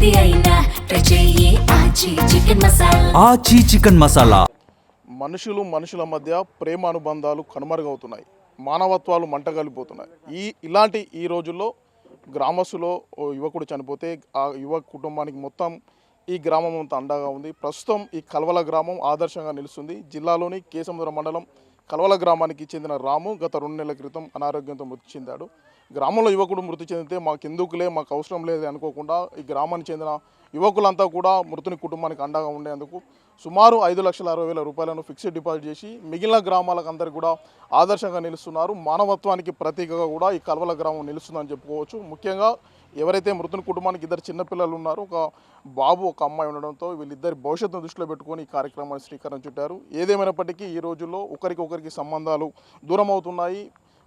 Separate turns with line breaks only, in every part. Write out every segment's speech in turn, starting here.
ఏది అయినా ట్రై చెయ్యి ఆచి చికెన్ మసాలా.
మనుషుల మధ్య ప్రేమ అనుబంధాలు కనుమరుగవుతున్నాయి, మానవత్వాలు మంటగలిపోతున్నాయి. ఇలాంటి ఈ రోజుల్లో గ్రామస్తులో ఓ యువకుడు చనిపోతే ఆ యువ కుటుంబానికి మొత్తం ఈ గ్రామం అంతా అండగా ఉంది. ప్రస్తుతం ఈ కల్వల గ్రామం ఆదర్శంగా నిలుస్తుంది. జిల్లాలోని కేసముద్ర మండలం కల్వల గ్రామానికి చెందిన రాము గత 2 నెలల క్రితం అనారోగ్యంతో మృతి చెందాడు. గ్రామంలో యువకుడు మృతి చెందితే మాకు అవసరం లేదు అనుకోకుండా ఈ గ్రామానికి చెందిన యువకులంతా కూడా మృతుని కుటుంబానికి అండగా ఉండేందుకు సుమారు 5,60,000 రూపాయలను ఫిక్స్డ్ డిపాజిట్ చేసి మిగిలిన గ్రామాలకు అందరికీ కూడా ఆదర్శంగా నిలుస్తున్నారు. మానవత్వానికి ప్రతీకగా కూడా ఈ కల్వల గ్రామం నిలుస్తుందని చెప్పుకోవచ్చు. ముఖ్యంగా ఎవరైతే మృతుని కుటుంబానికి 2 చిన్నపిల్లలు ఉన్నారో, ఒక బాబు ఒక అమ్మాయి ఉండడంతో వీళ్ళిద్దరి భవిష్యత్తును దృష్టిలో పెట్టుకొని ఈ కార్యక్రమాన్ని శ్రీకారం చుట్టారు. ఏదేమైనప్పటికీ ఈ రోజుల్లో ఒకరికి సంబంధాలు దూరం అవుతున్నాయి.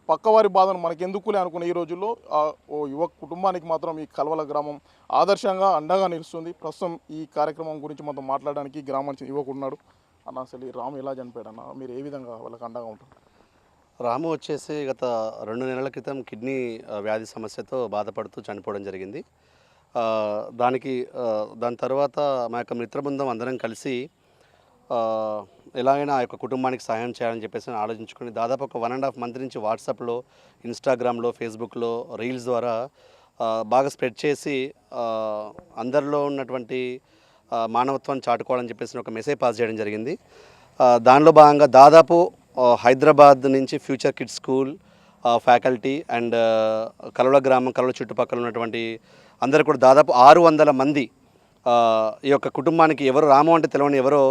పక్కవారి బాధను మనకెందుకులే అనుకున్న ఈ రోజుల్లో ఓ యువ కుటుంబానికి మాత్రం ఈ కల్వల గ్రామం ఆదర్శంగా అండగా నిలుస్తుంది. ప్రస్తుతం ఈ కార్యక్రమం గురించి మనతో మాట్లాడడానికి గ్రామానికి యువకుడు ఉన్నాడు. అన్న, అసలు రాము ఎలా చనిపోయాడన్న, మీరు ఏ విధంగా వాళ్ళకి అండగా ఉంటారు?
రాము వచ్చేసి గత 2 నెలల క్రితం కిడ్నీ వ్యాధి సమస్యతో బాధపడుతూ చనిపోవడం జరిగింది. దాని తర్వాత మా యొక్క మిత్రబృందం అందరం కలిసి ఎలాగైనా ఆ యొక్క కుటుంబానికి సహాయం చేయాలని చెప్పేసి ఆలోచించుకొని దాదాపు ఒక 1.5 మంత్ నుంచి వాట్సాప్లో, ఇన్స్టాగ్రామ్లో, ఫేస్బుక్లో రీల్స్ ద్వారా బాగా స్ప్రెడ్ చేసి అందరిలో ఉన్నటువంటి మానవత్వాన్ని చాటుకోవాలని చెప్పేసి ఒక మెసేజ్ పాస్ చేయడం జరిగింది. దానిలో భాగంగా దాదాపు హైదరాబాద్ నుంచి future kids school faculty and Kalvala గ్రామం, కల్వల చుట్టుపక్కల ఉన్నటువంటి అందరు కూడా దాదాపు 600 మంది ఈ యొక్క కుటుంబానికి, ఎవరు రాము అంటే తెలియని ఎవరో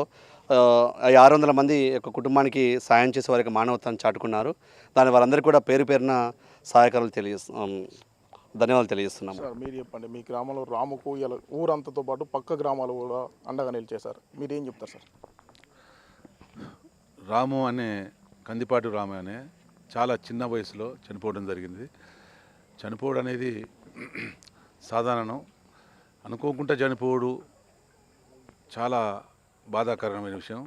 600 మంది యొక్క కుటుంబానికి సాయం చేసే వారికి మానవత్వాన్ని చాటుకున్నారు. దాని వారందరికీ కూడా పేరు పేరున సహాయకారులు ధన్యవాదాలు తెలియజేస్తున్నాము.
సార్, మీరు చెప్పండి, మీ గ్రామంలో రాముకు ఇలా ఊరంతతో పాటు పక్క గ్రామాలు కూడా అండగా నిలిచేశారు, మీరేం చెప్తారు సార్?
రాము అనే కందిపాటి రాము అనే చాలా చిన్న వయసులో చనిపోవడం జరిగింది. చనిపోవడం అనేది సాధారణం. అనుకోకుండా చనిపోవడం చాలా బాధాకరమైన విషయం.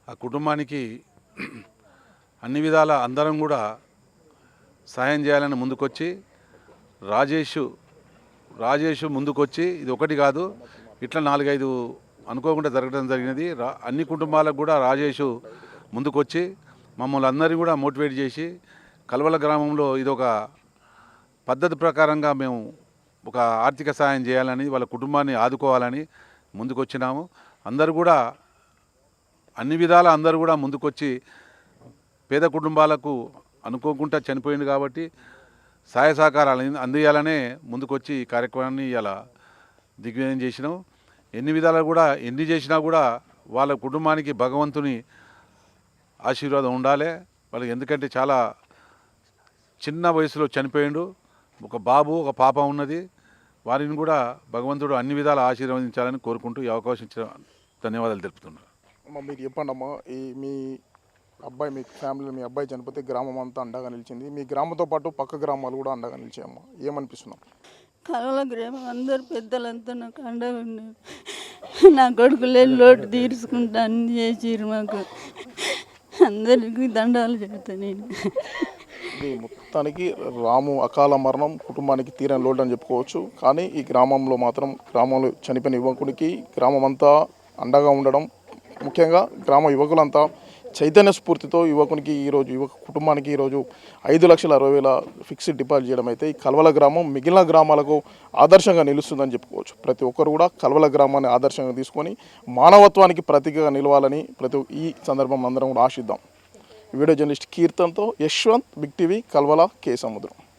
ఆ కుటుంబానికి అన్ని విధాల అందరం కూడా సాయం చేయాలని ముందుకొచ్చి రాజేష్ ముందుకొచ్చి, ఇది ఒకటి కాదు, ఇట్లా 4-5 అనుకోకుండా జరగడం జరిగినది. అన్ని కుటుంబాలకు కూడా రాజేష్ ముందుకొచ్చి మమ్మల్ని అందరినీ కూడా మోటివేట్ చేసి కల్వల గ్రామంలో ఇదొక పద్ధతి ప్రకారంగా మేము ఒక ఆర్థిక సాయం చేయాలని, వాళ్ళ కుటుంబాన్ని ఆదుకోవాలని ముందుకొచ్చినాము. అందరూ కూడా అన్ని విధాల అందరూ కూడా ముందుకొచ్చి పేద కుటుంబాలకు అనుకోకుండా చనిపోయింది కాబట్టి సహాయ సహకారాలు అందియాలనే ముందుకొచ్చి ఈ కార్యక్రమాన్ని ఇలా దిగ్విజయం చేసినాం. ఎన్ని విధాలు కూడా ఎన్ని చేసినా కూడా వాళ్ళ కుటుంబానికి భగవంతుని ఆశీర్వాదం ఉండాలి వాళ్ళకి. ఎందుకంటే చాలా చిన్న వయసులో చనిపోయిండు. ఒక బాబు, ఒక పాప ఉన్నది. వారిని కూడా భగవంతుడు అన్ని విధాలు ఆశీర్వదించాలని కోరుకుంటూ ఈ అవకాశం ఇచ్చిన ధన్యవాదాలు తెలుపుతున్నారు.
మీరు చెప్పండి అమ్మా, మీ అబ్బాయి, మీ ఫ్యామిలీ, మీ అబ్బాయి చనిపోతే గ్రామం అంతా అండగా నిలిచింది. మీ గ్రామంతో పాటు పక్క గ్రామాలు కూడా అండగా నిలిచాయమ్మా, ఏమనిపిస్తున్నాం?
కల్వల గ్రామం అందరు పెద్దలంతా నాకు అండగా ఉన్నారు. నా కొడుకులే లోటు తీర్చుకుంటా అన్ని చేసిరు. మాకు అందరికీ దండాలు చెబుతాను నేను.
మొత్తానికి రాము అకాల మరణం కుటుంబానికి తీరని లోటు అని చెప్పుకోవచ్చు. కానీ ఈ గ్రామంలో చనిపోయిన యువకుడికి గ్రామం అంతా అండగా ఉండడం, ముఖ్యంగా గ్రామ యువకులంతా చైతన్య స్ఫూర్తితో యువ కుటుంబానికి ఈరోజు 5,60,000 ఫిక్స్డ్ డిపాజిట్ చేయడం అయితే ఈ కల్వల గ్రామం మిగిలిన గ్రామాలకు ఆదర్శంగా నిలుస్తుందని చెప్పుకోవచ్చు. ప్రతి ఒక్కరు కూడా కల్వల గ్రామాన్ని ఆదర్శంగా తీసుకొని మానవత్వానికి ప్రతీకగా నిలవాలని ఈ సందర్భం అందరం కూడా ఆశిద్దాం. వీడియో జర్నలిస్ట్ కీర్తన్తో యశ్వంత్, బిగ్ టీవీ, కల్వల, కేసముద్రం.